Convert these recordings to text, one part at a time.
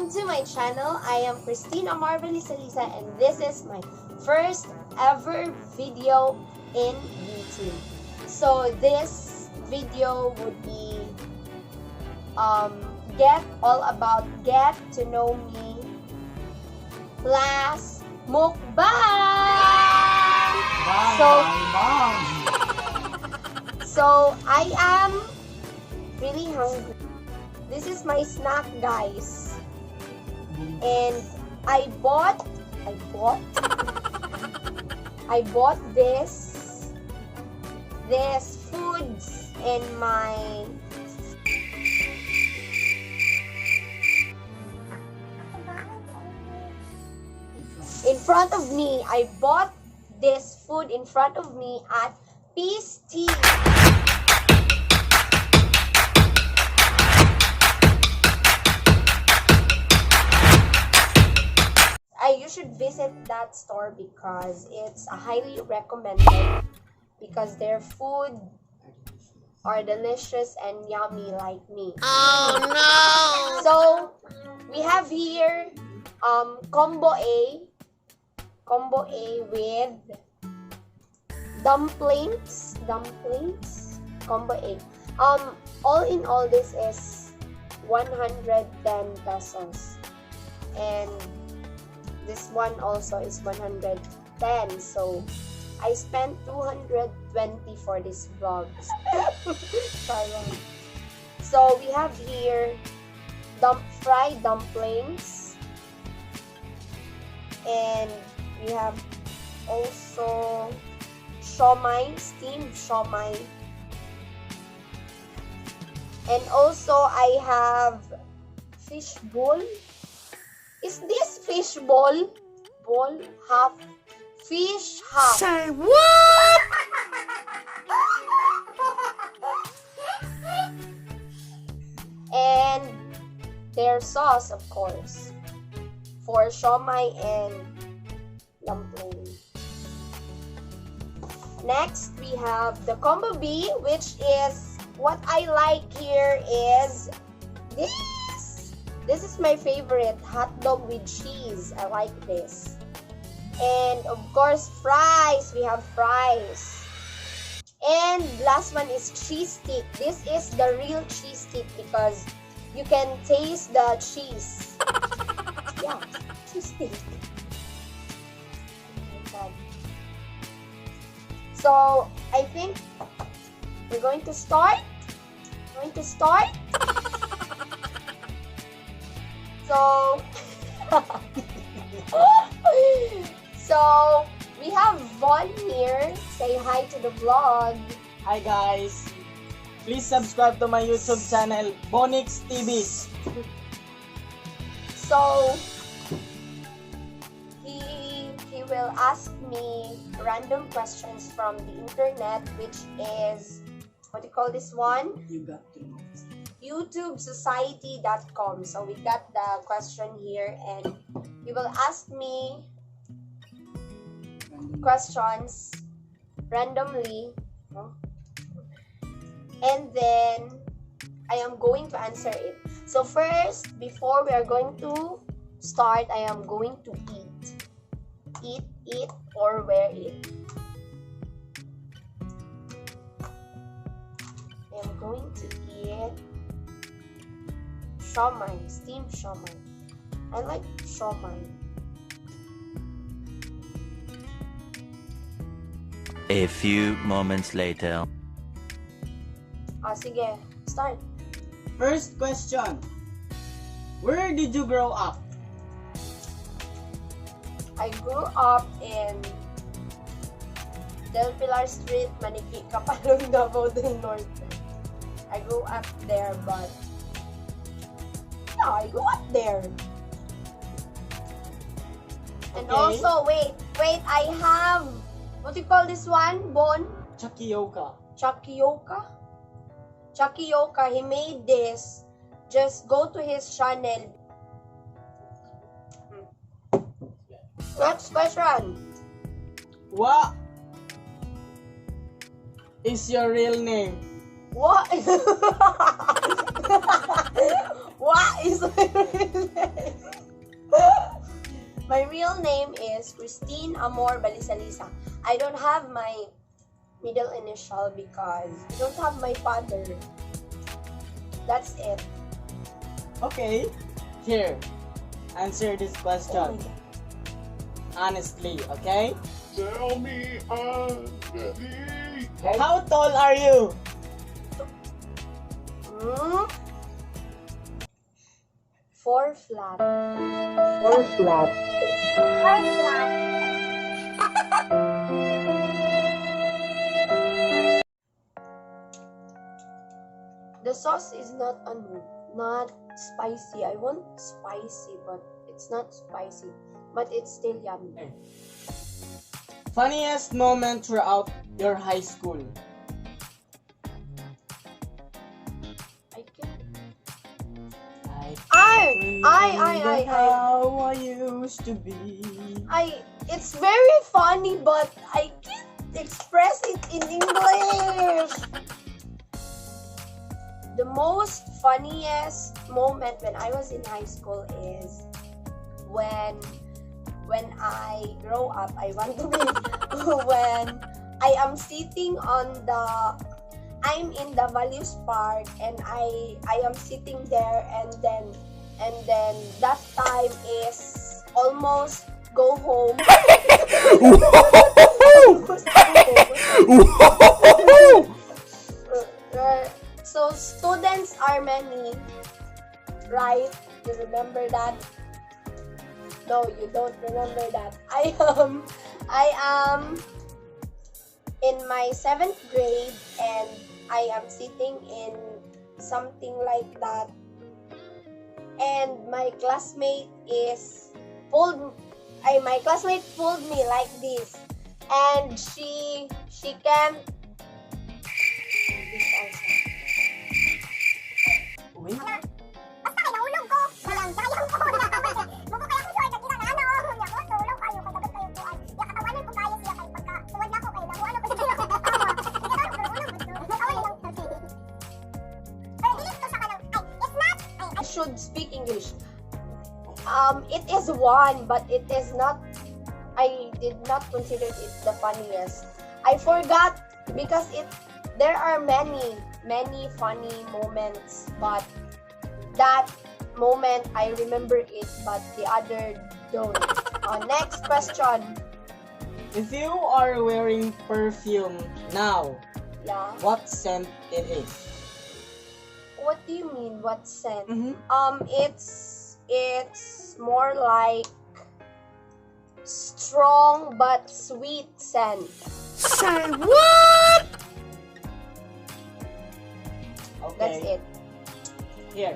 Welcome to my channel. I am Christina Marvelous Salisa and this is my first ever video in YouTube. So this video would be get to know me plus mukbang. So I am really hungry. This is my snack, guys. And I bought this foods in my in front of me. I bought this food in front of me at Peace Tea. You should visit that store because it's highly recommended because their food are delicious and yummy like me. Oh no! So we have here combo A with dumplings, combo A. All in all, this is 110 pesos, and this one also is 110. So I spent 220 for this vlog. So we have here fried dumplings, and we have also siomai, steamed siomai, and also I have fish bowl. Is this fish bowl? Half fish, half. Say what? And their sauce, of course, for siomai and dumpling. Next, we have the combo B, which is what I like here is this. This is my favorite, hot dog with cheese. I like this. And of course, fries. We have fries. And last one is cheese stick. This is the real cheese stick because you can taste the cheese. Yeah, cheese stick. Oh my God. So I think we're going to start. So we have Von here. Say hi to the vlog. Hi guys. Please subscribe to my YouTube channel, Bonix TV. So he will ask me random questions from the internet, which is, what do you call this one? You got to know. YouTubesociety.com. So we got the question here, and he will ask me questions randomly, and then I am going to answer it. So first, before we are going to start, I am going to eat or wear it. I am going to eat siomai, steamed siomai. I like siomai. A few moments later. Sige, start. First question. Where did you grow up? I grew up in Del Pilar Street, Manipi, Kapalong, Davao del Norte. I grew up there, but yeah, I grew up there. And Okay. also, wait, I have, what do you call this one? Chakioka. Chakioka, he made this. Just go to his channel. Next question. What is your real name? What? What is my real name? My real name is Christine Amor Balisalisa. I don't have my middle initial because I don't have my father. That's it. Okay. Here. Answer this Oh question. my God. Honestly, okay? Tell me honestly. How tall are you? Hmm? 4 flat. 4 flat. 4 flat. The sauce is not spicy. I want spicy, but it's not spicy. But it's still yummy. Okay. Funniest moment throughout your high school? I can't. I how I used to be. It's very funny, but I can't express it in English. The most funniest moment when I was in high school is when I grow up, I want to be when I am sitting I'm in the values part and I am sitting there and then that time is almost go home. So students are many, right? You remember that? No, you don't remember that. I am in my 7th grade and I am sitting in something like that. And my classmate my classmate pulled me like this. And she can't. This also. Wait. Basta kay nahulog ko. Walang sayang ko. Muko kaya ko short kita na ano. Nya ko tulog kayo kay dapat kayo tuan. Ya katawanan ko kayo siya kay pagka tuwad na ko kay nahuano ko siya kay tawa. Ikaw tulog gusto. Kawan lang. Pero dili ko sa kanang it's not. I should speak English. It is one, but it is not. I did not consider it the funniest. I forgot because there are many funny moments, but that moment I remember it, but the other don't. Next question. If you are wearing perfume now, Yeah. what scent it is? What do you mean? What scent? Mm-hmm. It's more like strong but sweet scent. Say what? Okay. That's it. Here.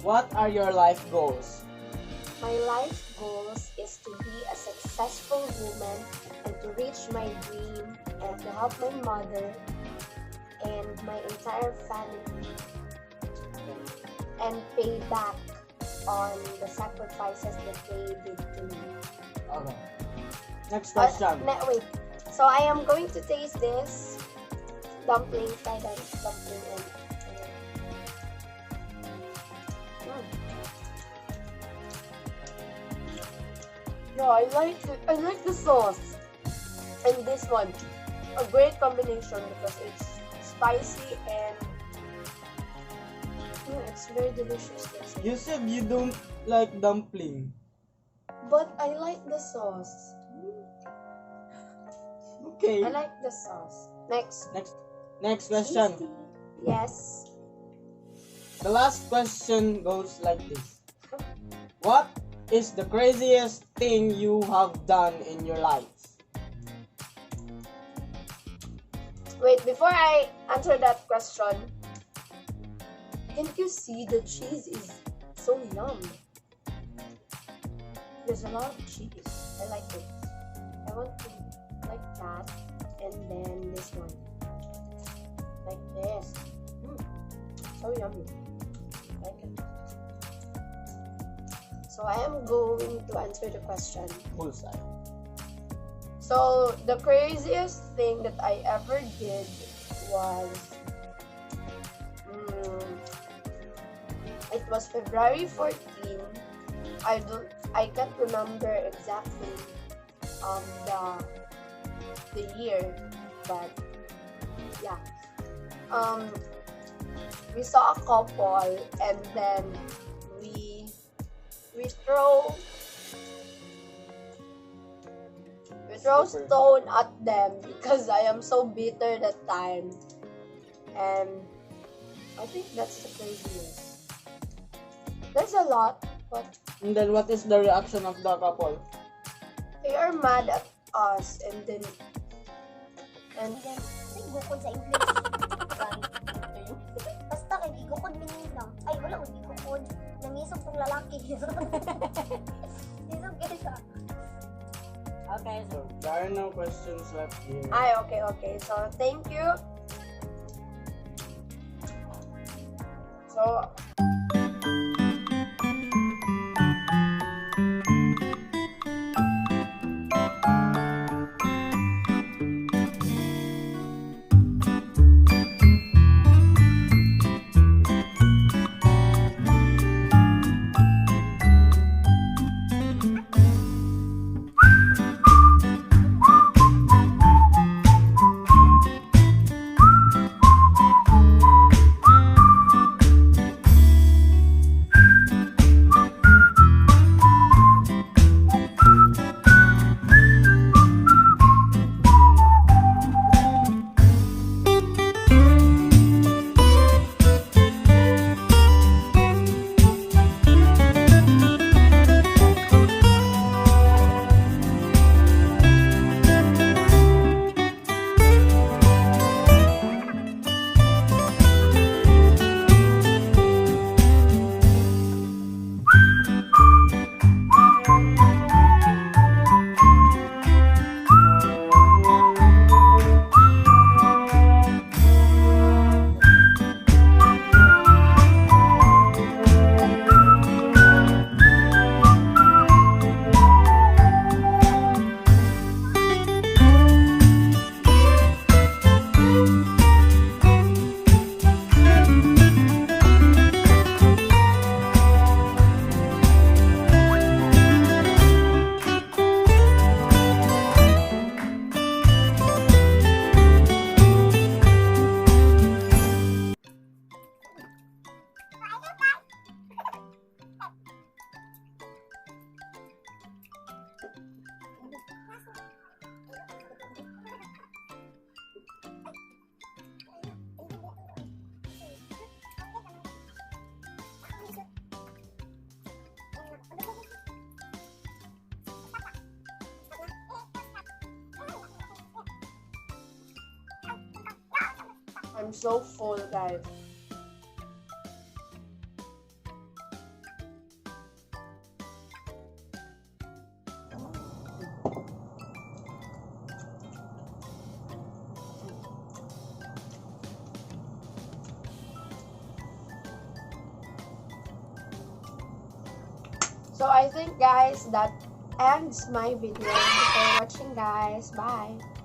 What are your life goals? My life goals is to be a successful woman and to reach my dream and to help my mother and my entire family and pay back on the sacrifices that they did to me. Okay. Next question. Wait. So I am going to taste this dumpling, fried dumpling, and yeah, I like it. I like the sauce and this one. A great combination because it's spicy and it's very delicious. You said you don't like dumpling. But I like the sauce. Okay. I like the sauce. Next. Next question. Tasty. Yes. The last question goes like this. What is the craziest thing you have done in your life? Wait, before I answer that question, can't you see the cheese is so yum? There's a lot of cheese. I like it. I want to like that, and then this one, like this. So yummy. I like it. So I am going to answer the question. Bullseye. So the craziest thing that I ever did was, I was February 14. I can't remember exactly the year, but yeah. We saw a couple, and then we throw stone at them because I am so bitter that time, and I think that's the craziest. There's a lot, but And then what is the reaction of the couple? they are mad at us, and then Ay, gukod sa English. Basta kay gigukod minila. Ay, wala ko gigukod. Nangisog tong lalaki. Isog siya. Okay, so there are no questions left here. okay. So thank you. So I'm so full, guys. So I think, guys, that ends my video. Thank you for watching, guys. Bye.